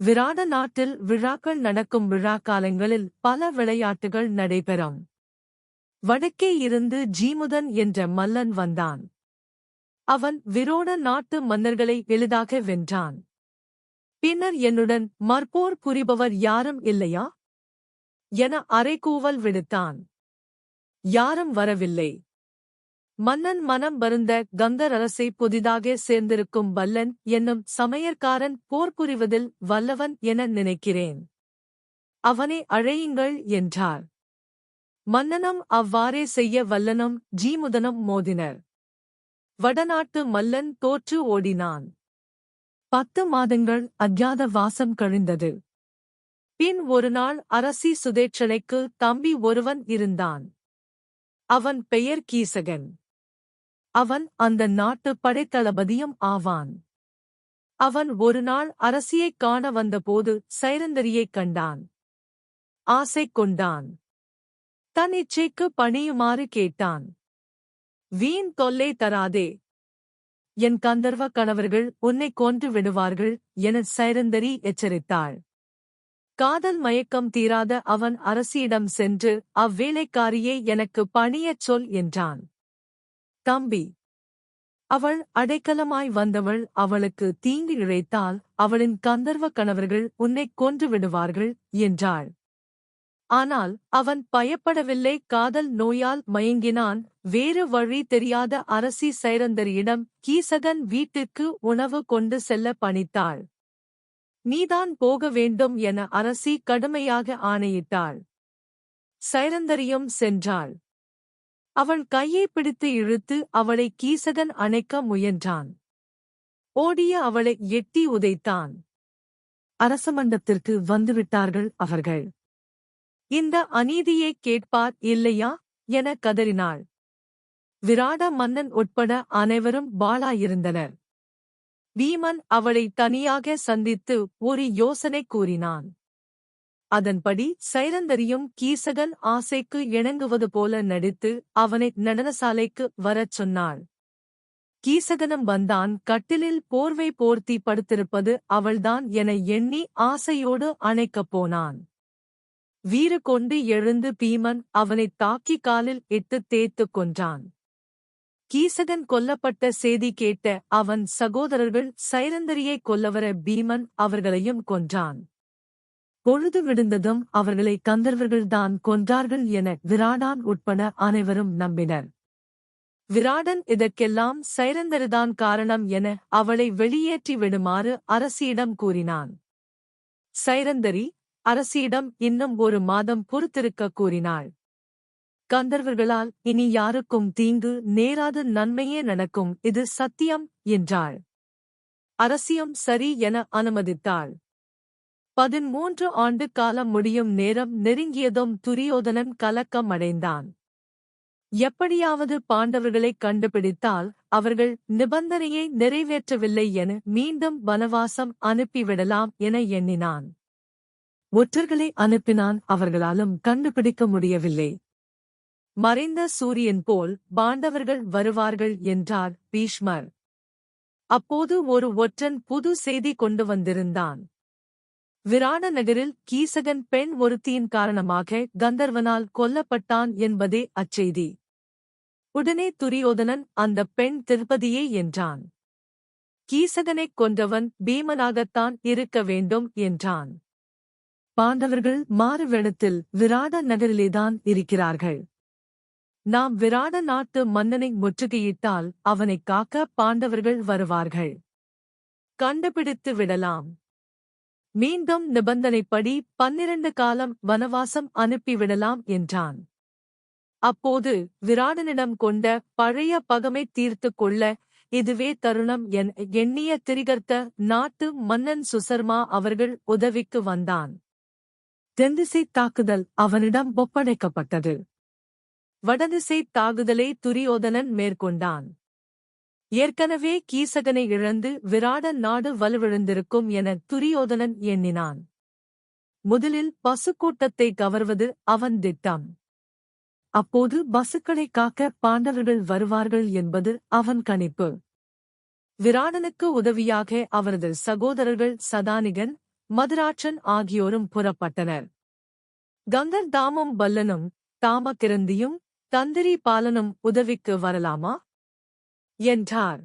விராட நாட்டில் விழாக்கள் நடக்கும் விழாக்காலங்களில் பல விளையாட்டுகள் நடைபெறும். வடக்கே இருந்து ஜீமுதன் என்ற மல்லன் வந்தான். அவன் விரோட நாட்டு மன்னர்களை எளிதாக வென்றான். பின்னர் என்னுடன் மற்போர் புரிபவர் யாரும் இல்லையா என அறைகூவல் விடுத்தான். யாரும் வரவில்லை. மன்னன் மனம் வருந்த கந்தர் அரசை புதிதாக சேர்ந்திருக்கும் வல்லன் என்னும் சமையற்காரன் போர் புரிவதில் வல்லவன் என நினைக்கிறேன். அவனை அழையுங்கள் என்றார். மன்னனும் அவ்வாறே செய்ய வல்லனும் ஜீமுதனும் மோதினர். வடநாட்டு மல்லன் தோற்று ஓடினான். 10 மாதங்கள் அஜ்ஞாத வாசம் கழிந்தது. பின் ஒருநாள் அரசி சுதேட்சணைக்கு தம்பி ஒருவன் இருந்தான். அவன் பெயர் கீசகன். அவன் அந்த நாட்டு படைத்தளபதியும் ஆவான். அவன் ஒருநாள் அரசியைக் காண வந்தபோது சைரந்தரியைக் கண்டான். ஆசை கொண்டான். தன் இச்சைக்கு பணியுமாறு கேட்டான். வீண் தொல்லை தராதே. என் கந்தர்வ கணவர்கள் உன்னை கொன்று விடுவார்கள் என சைரந்தரி எச்சரித்தாள். காதல் மயக்கம் தீராத அவன் அரசியிடம் சென்று அவ்வேலைக்காரியை எனக்கு பணியச் சொல் என்றான். தம்பி, அவள் அடைக்கலமாய் வந்தவள், அவளுக்கு தீங்கு இழைத்தால் அவளின் கந்தர்வ கணவர்கள் உன்னைக் கொன்று விடுவார்கள் என்றாள். ஆனால் அவன் பயப்படவில்லை. காதல் நோயால் மயங்கினான். வேறு வழி தெரியாத அரசி சைரந்தரியிடம் கீசகன் வீட்டிற்கு உணவு கொண்டு செல்ல பணித்தாள். நீதான் போக வேண்டும் என அரசி கடுமையாக ஆணையிட்டாள். சைரந்தரியும் சென்றாள். அவள் கையை பிடித்து இழுத்து அவளை கீசகன் அணைக்க முயன்றான். ஓடிய அவளை எட்டி உதைத்தான். அரசமண்டபத்திற்கு வந்துவிட்டார்கள் அவர்கள். இந்த அநீதியை கேட்பார் இல்லையா என கதறினாள். விராட மன்னன் உட்பட அனைவரும் பாழாயிருந்தனர். பீமன் அவளை தனியாக சந்தித்து ஒரு யோசனை கூறினான். அதன்படி சைரந்தரியும் கீசகன் ஆசைக்கு இணங்குவது போல நடித்து அவனை நடனசாலைக்கு வரச் சொன்னாள். கீசகனும் வந்தான். கட்டிலில் போர்வை போர்த்தி படுத்திருப்பது அவள்தான் என எண்ணி ஆசையோடு அணைக்கப் போனான். வீறு கொண்டு எழுந்து பீமன் அவனைத் தாக்கி காலில் இட்டுத் தேய்த்துக் கொன்றான். கீசகன் கொல்லப்பட்ட செய்தி கேட்ட அவன் சகோதரர்கள் சைரந்தரியை கொல்லவர பீமன் அவர்களையும் கொன்றான். பொழுது விடுந்ததும் அவர்களை கந்தர்வர்கள்தான் கொன்றார்கள் என விராடான் உட்பட அனைவரும் நம்பினர். விராடன் இதற்கெல்லாம் சைரந்தரிதான் காரணம் என அவளை வெளியேற்றி விடுமாறு அரசியிடம் கூறினான். சைரந்தரி அரசியிடம் இன்னும் 1 மாதம் பொறுத்திருக்க கூறினாள். கந்தர்வர்களால் இனி யாருக்கும் தீங்கு நேராது, நன்மையே நடக்கும், இது சத்தியம் என்றாள். அரசியும் சரி என அனுமதித்தாள். 13 ஆண்டு காலம் முடியும் நேரம் நெருங்கியதும் துரியோதனன் கலக்கம் அடைந்தான். எப்படியாவது பாண்டவர்களை கண்டுபிடித்தால் அவர்கள் நிபந்தனையை நிறைவேற்றவில்லை என மீண்டும் வனவாசம் அனுப்பிவிடலாம் என எண்ணினான். ஒற்றர்களை அனுப்பினான். அவர்களாலும் கண்டுபிடிக்க முடியவில்லை. மறைந்த சூரியன் போல் பாண்டவர்கள் வருவார்கள் என்றார் பீஷ்மர். அப்போது ஒரு ஒற்றன் புது செய்தி கொண்டு வந்திருந்தான். விராட நகரில் கீசகன் பெண் ஒருத்தியின் காரணமாக கந்தர்வனால் கொல்லப்பட்டான் என்பதே அச்செய்தி. உடனே துரியோதனன் அந்த பெண் திருப்பதியே என்றான். கீசகனைக் கொன்றவன் பீமனாகத்தான் இருக்க வேண்டும் என்றான். பாண்டவர்கள் மாறுவேடத்தில் விராட நகரிலேதான் இருக்கிறார்கள். நாம் விராட நாட்டு மன்னனை முற்றுகையிட்டால் அவனைக் காக்க பாண்டவர்கள் வருவார்கள். கண்டுபிடித்து விடலாம். மீண்டும் நிபந்தனைப்படி 12 காலம் வனவாசம் அனுப்பிவிடலாம் என்றான். அப்போது விராடனிடம் கொண்ட பழைய பகமை தீர்த்துக் கொள்ள இதுவே தருணம் என எண்ணிய திரிகர்த்த நாட்டு மன்னன் சுசர்மா அவர்கள் உதவிக்கு வந்தான். தென்திசை தாக்குதல் அவனிடம் ஒப்படைக்கப்பட்டது. வடதிசை தாக்குதலை துரியோதனன் மேற்கொண்டான். ஏற்கனவே கீசகனை இழந்து விராட நாடு வலுவிழந்திருக்கும் என துரியோதனன் எண்ணினான். முதலில் பசுக்கூட்டத்தை கவர்வது அவன் திட்டம். அப்போது பசுக்களை காக்க பாண்டவர்கள் வருவார்கள் என்பது அவன் கணிப்பு. விராடனுக்கு உதவியாக அவரது சகோதரர்கள் சதானிகன், மதுராட்சன் ஆகியோரும் புறப்பட்டனர். கங்கர் தாமும் பல்லனும் தாமகிரந்தியும் தந்திரி பாலனும் உதவிக்கு வரலாமா என்றார்.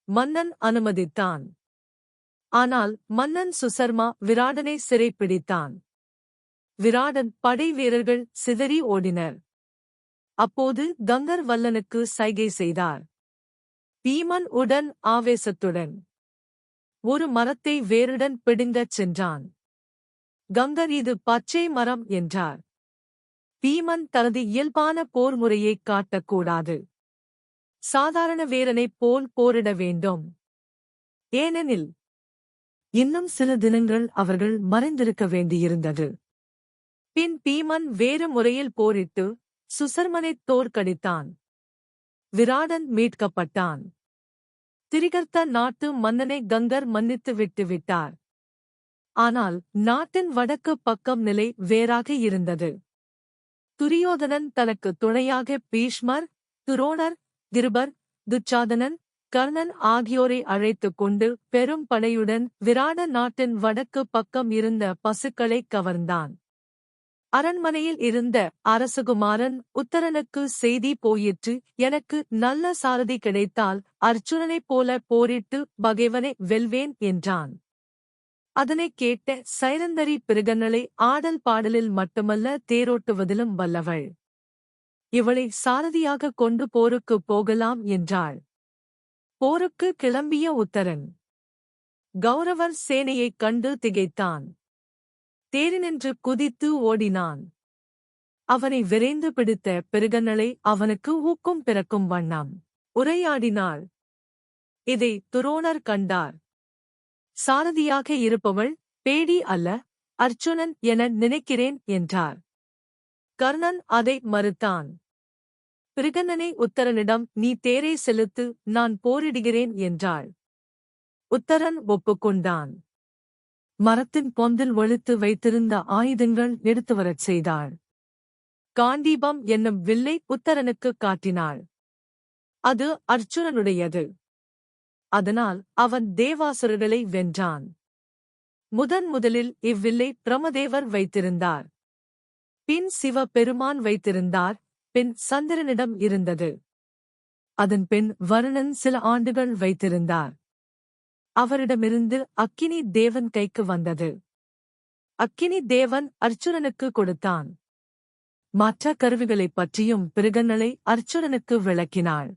மன்னன் அனுமதித்தான். ஆனால் மன்னன் சுசர்மா விராடனை சிறைப்பிடித்தான். விராடன் படை வீரர்கள் சிதறி ஓடினர். அப்போது கங்கர் வல்லனுக்கு சைகை செய்தார். பீமன் உடன் ஆவேசத்துடன் ஒரு மரத்தை வேருடன் பிடுங்கச் சென்றான். கங்கர் இது பச்சை மரம் என்றார். பீமன் தனது இயல்பான போர் முறையைக் காட்டக்கூடாது. சாதாரண வீரனைப் போல் போரிட வேண்டும். ஏனெனில் இன்னும் சில தினங்கள் அவர்கள் மறைந்திருக்க வேண்டியிருந்தது. பின் பீமன் வேறு முறையில் போரிட்டு சுசர்மனைத் தோற்கடித்தான். விராடன் மீட்கப்பட்டான். திரிகர்த்த நாட்டு மன்னனை கங்கர் மன்னித்து விட்டுவிட்டார். ஆனால் நாட்டின் வடக்கு பக்கம் நிலை வேறாக இருந்தது. துரியோதனன் தனக்கு துணையாக பீஷ்மர், துரோணர், கிருபர், துச்சாதனன், கர்ணன் ஆகியோரை அழைத்துக் கொண்டு பெரும் படையுடன் விராட நாட்டின் வடக்கு பக்கம் இருந்த பசுக்களைக் கவர்ந்தான். அரண்மனையில் இருந்த அரசகுமாரன் உத்தரனுக்கு செய்தி போயிற்று, எனக்கு நல்ல சாரதி கிடைத்தால் அர்ச்சுனனைப் போல போரிட்டு பகைவனை வெல்வேன் என்றான். அதனைக் கேட்ட சைரந்தரி பிருகன்னலை ஆடல் பாடலில் மட்டுமல்ல தேரோட்டுவதிலும் வல்லவள். இவளை சாரதியாகக் கொண்டு போருக்குப் போகலாம் என்றாள். போருக்கு கிளம்பிய உத்தரன் கௌரவர் சேனையைக் கண்டு திகைத்தான். தேரினின்று குதித்து ஓடினான். அவனை விரைந்து பிடித்த பிருகன்னலை அவனுக்கு ஊக்கும் பிறக்கும் வண்ணம் உரையாடினாள். இதை துரோணர் கண்டார். சாரதியாக இருப்பவள் பேடி அல்ல, அர்ச்சுனன் என நினைக்கிறேன் என்றார். கர்ணன் அதை மறுத்தான். பிருகன்னனை உத்தரனிடம் நீ தேரை செலுத்து, நான் போரிடுகிறேன் என்றாள். உத்தரன் ஒப்புக்கொண்டான். மரத்தின் பொந்தில் ஒளித்து வைத்திருந்த ஆயுதங்கள் எடுத்து வரச் செய்தாள். காண்டீபம் என்னும் வில்லை உத்தரனுக்குக் காட்டினாள். அது அர்ச்சுனனுடையது. அதனால் அவன் தேவாசுரர்களை வென்றான். முதலில் இவ்வில்லை பிரமதேவர் வைத்திருந்தார். பின் சிவ பெருமான் வைத்திருந்தார். பின் சந்திரனிடம் இருந்தது. அதன் பின் வருணன் சில ஆண்டுகள் வைத்திருந்தார். அவரிடமிருந்து அக்கினி தேவன் கைக்கு வந்தது. அக்கினி தேவன் அர்ச்சுனனுக்கு கொடுத்தான். மற்ற கருவிகளைப் பற்றியும் பிருகன்னலை அர்ச்சுனனுக்கு விளக்கினாள்.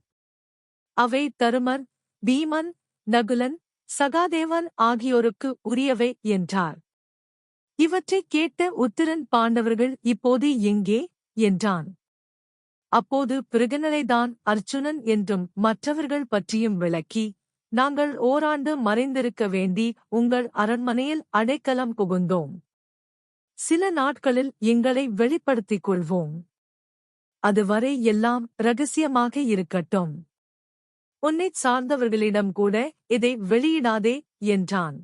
அவை தருமர், பீமன், நகுலன், சகாதேவன் ஆகியோருக்கு உரியவை என்றார். இவற்றைக் கேட்ட உத்திரன் பாண்டவர்கள் இப்போது எங்கே என்றான். அப்போது பிருகன்னலைதான் அர்ச்சுனன் என்றும் மற்றவர்கள் பற்றியும் விளக்கி, நாங்கள் ஓராண்டு மறைந்திருக்க வேண்டி உங்கள் அரண்மனையில் அடைக்கலம் புகுந்தோம். சில நாட்களில் எங்களை வெளிப்படுத்திக் கொள்வோம். அதுவரை எல்லாம் இரகசியமாக இருக்கட்டும். உன்னைச் சார்ந்தவர்களிடம் கூட இதை வெளியிடாதே என்றான்.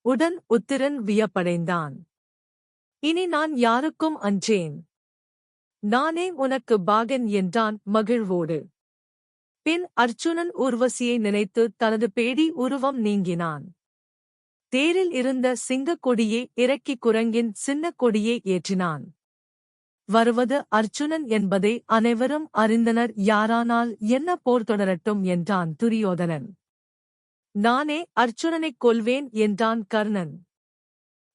உடன் உத்திரன் வியப்படைந்தான். இனி நான் யாருக்கும் அஞ்சேன். நானே உனக்கு பாகன் என்றான் மகிழ்வோடு. பின் அர்ச்சுனன் ஊர்வசியை நினைத்து தனது பேடி உருவம் நீங்கினான். தேரில் இருந்த சிங்கக் கொடியை இறக்கி குரங்கின் சின்னக் கொடியை ஏற்றினான். வருவது அர்ச்சுனன் என்பதை அனைவரும் அறிந்தனர். யாரானால் என்ன போர் தொடரட்டும் என்றான் துரியோதனன். நானே அர்ச்சுனனைக் கொல்வேன் என்றான் கர்ணன்.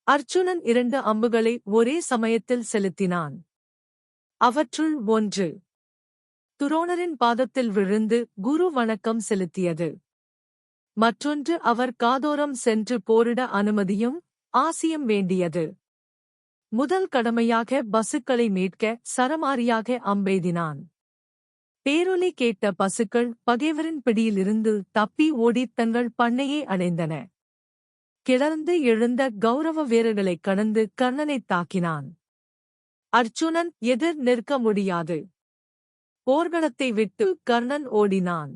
அர்ச்சுனன் 2 அம்புகளை ஒரே சமயத்தில் செலுத்தினான். அவற்றுள் ஒன்று துரோணரின் பாதத்தில் விழுந்து குரு வணக்கம் செலுத்தியது. மற்றொன்று அவர் காதோரம் சென்று போரிட அனுமதியும் ஆசியும் வேண்டியது. முதல் கடமையாக பசுக்களை மீட்க சரமாரியாக அம்பெய்தினான். பேரொலி கேட்ட பசுக்கள் பகைவரின் பிடியிலிருந்து தப்பி ஓடித் தங்கள் பண்ணையை அடைந்தன. கிளர்ந்து எழுந்த கௌரவ வீரர்களைக் கடந்து கர்ணனைத் தாக்கினான். அர்ச்சுனன் எதிர் நிற்க முடியாது. போர்க்களத்தை விட்டு கர்ணன் ஓடினான்.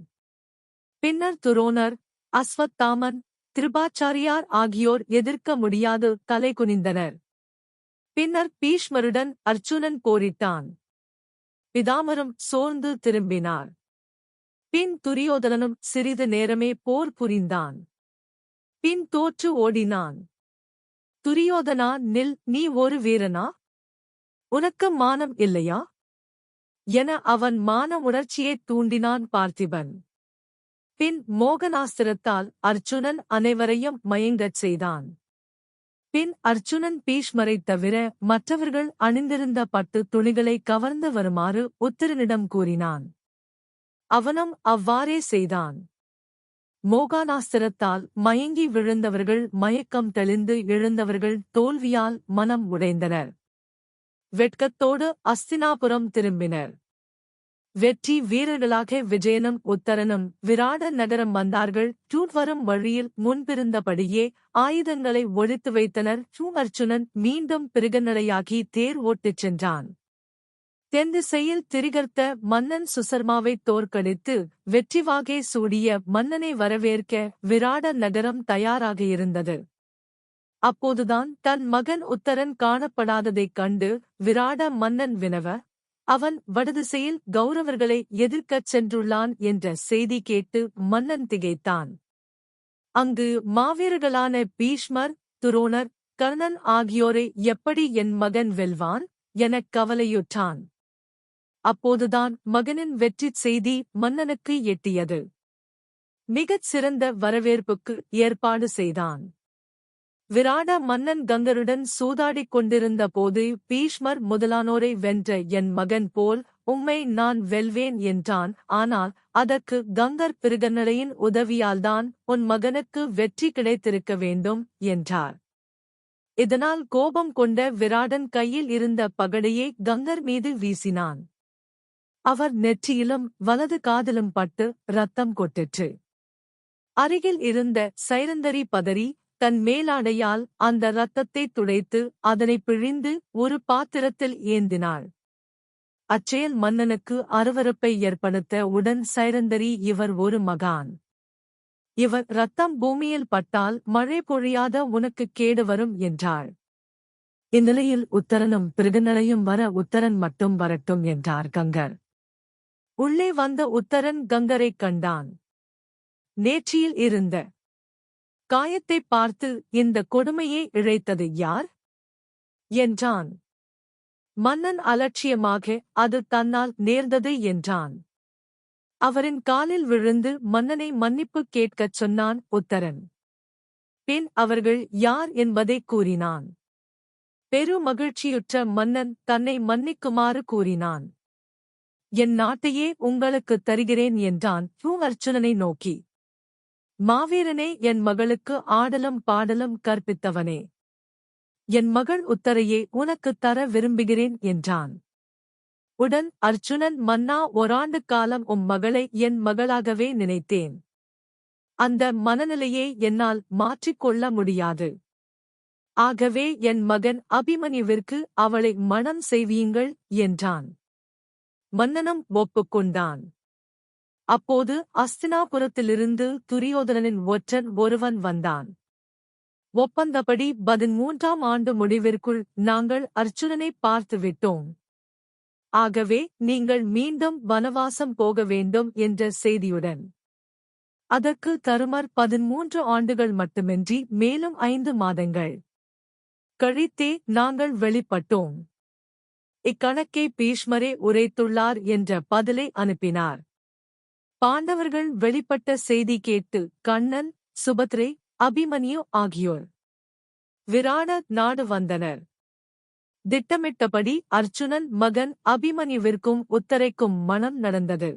பின்னர் துரோணர், அஸ்வத்தாமன், கிருபாச்சாரியார் ஆகியோர் எதிர்க்க முடியாது தலைகுனிந்தனர். பின்னர் பீஷ்மருடன் அர்ச்சுனன் போரிட்டான். பிதாமரும் சோர்ந்து திரும்பினார். பின் துரியோதனனும் சிறிது நேரமே போர் புரிந்தான். பின் தோற்று ஓடினான். துரியோதனா, நில், நீ ஒரு வீரனா? உனக்கு மானம் இல்லையா? என அவன் மான உணர்ச்சியைத் தூண்டினான் பார்த்திபன். பின் மோகனாஸ்திரத்தால் அர்ச்சுனன் அனைவரையும் மயங்கச் செய்தான். பின் அர்ச்சுனன் பீஷ்மரைத் தவிர மற்றவர்கள் அணிந்திருந்த பட்டுத் துணிகளை கவர்ந்து வருமாறு உத்திரனிடம் கூறினான். அவனும் அவ்வாறே செய்தான். மோகனாஸ்திரத்தால் மயங்கி விழுந்தவர்கள் மயக்கம் தெளிந்து எழுந்தவர்கள் தோல்வியால் மனம் உடைந்தனர். வெட்கத்தோடு அஸ்தினாபுரம் திரும்பினர். வெற்றி வீரர்களாக விஜயனும் உத்தரனும் விராட நகரம் வந்தார்கள். வரும் வழியில் முன்பிருந்தபடியே ஆயுதங்களை ஒழித்து வைத்தனர். அர்ச்சுனன் மீண்டும் பிருகநடையாகி தேர் ஓட்டிச் சென்றான். தென்திசையில் திரிகர்த்த மன்னன் சுசர்மாவைத் தோற்கடித்து வெற்றிவாகை சூடிய மன்னனை வரவேற்க விராட நகரம் தயாராக இருந்தது. அப்போதுதான் தன் மகன் உத்தரன் காணப்படாததைக் கண்டு விராட மன்னன் வினவ, அவன் வடதிசையில் கௌரவர்களை எதிர்க்கச் சென்றுள்ளான் என்ற செய்தி கேட்டு மன்னன் திகைத்தான். அங்கு மாவீரர்களான பீஷ்மர், துரோணர், கர்ணன் ஆகியோரை எப்படி என் மகன் வெல்வான் எனக் கவலையுற்றான். அப்போதுதான் மகனின் வெற்றிச் செய்தி மன்னனுக்கு எட்டியது. மிகச் சிறந்த வரவேற்புக்கு ஏற்பாடு செய்தான். விராட மன்னன் கங்கருடன் சூதாடிக் கொண்டிருந்த போது பீஷ்மர் முதலானோரை வென்ற என் மகன் போல் உம்மை நான் வெல்வேன் என்றான். ஆனால் அதற்கு கங்கர் பிருகநடையின் உதவியால்தான் உன் மகனுக்கு வெற்றி கிடைத்திருக்க வேண்டும் என்றார். இதனால் கோபம் கொண்ட விராடன் கையில் இருந்த பகடையை கங்கர் மீது வீசினான். அவர் நெற்றியிலும் வலது காதிலும் பட்டு இரத்தம் கொட்டிற்று. அருகில் இருந்த சைரந்தரி பதறி தன் மேலாடையால் அந்த இரத்தத்தைத் துடைத்து அதனைப் பிழிந்து ஒரு பாத்திரத்தில் ஏந்தினாள். அச்செயல் மன்னனுக்கு அருவருப்பை ஏற்படுத்த உடன் சைரந்தரி, இவர் ஒரு மகான். இவர் இரத்தம் பூமியில் பட்டால் மழை பொழியாத உனக்குக் கேடு வரும் என்றாள். இந்நிலையில் உத்தரனும் பிருகநடையும் வர உத்தரன் மட்டும் வரட்டும் என்றார் கங்கர். உள்ளே வந்த உத்தரன் கங்கரைக் கண்டான். நேற்றியில் இருந்த காயத்தைப் பார்த்து இந்த கொடுமையை இழைத்தது யார் என்றான். மன்னன் அலட்சியமாக அது தன்னால் நேர்ந்தது என்றான். அவரின் காலில் விழுந்து மன்னனை மன்னிப்புக் கேட்கச் சொன்னான் உத்தரன். பின் அவர்கள் யார் என்பதைக் கூறினான். பெரு மகிழ்ச்சியுற்ற மன்னன் தன்னை மன்னிக்குமாறு கூறினான். என் நாட்டையே உங்களுக்குத் தருகிறேன் என்றான் அர்ச்சுனனை நோக்கி. மாவீரனே, என் மகளுக்கு ஆடலும் பாடலும் கற்பித்தவனே, என் மகள் உத்தரையே உனக்குத் தர விரும்புகிறேன் என்றான். உடன் அர்ச்சுனன், மன்னா, ஓராண்டு காலம் மகளை என் மகளாகவே நினைத்தேன். அந்த மனநிலையை என்னால் மாற்றிக்கொள்ள முடியாது. ஆகவே என் மகன் அபிமன்யுவிற்கு அவளை மணம் செய்வீங்கள் என்றான். மன்னனும் ஒப்புக்கொண்டான். அப்போது அஸ்தினாபுரத்திலிருந்து துரியோதனனின் ஒற்றன் ஒருவன் வந்தான். ஒப்பந்தப்படி 13ஆம் ஆண்டு முடிவிற்குள் நாங்கள் அர்ச்சுனனை பார்த்துவிட்டோம். ஆகவே நீங்கள் மீண்டும் வனவாசம் போக வேண்டும் என்ற செய்தியுடன். அதற்கு தருமர் 13 ஆண்டுகள் மட்டுமின்றி மேலும் 5 மாதங்கள் கழித்தே நாங்கள் வெளிப்பட்டோம். இக்கணக்கை பீஷ்மரே உரைத்துள்ளார் என்ற பதிலை அனுப்பினார். பாண்டவர்கள் வெளிப்பட்ட செய்தி கேட்டு கண்ணன், சுபத்ரை, அபிமன்யு ஆகியோர் விராட நாடு வந்தனர். திட்டமிட்டபடி அர்ச்சுனன் மகன் அபிமன்யுவிற்கும் உத்தரைக்கும் மணம் நடந்தது.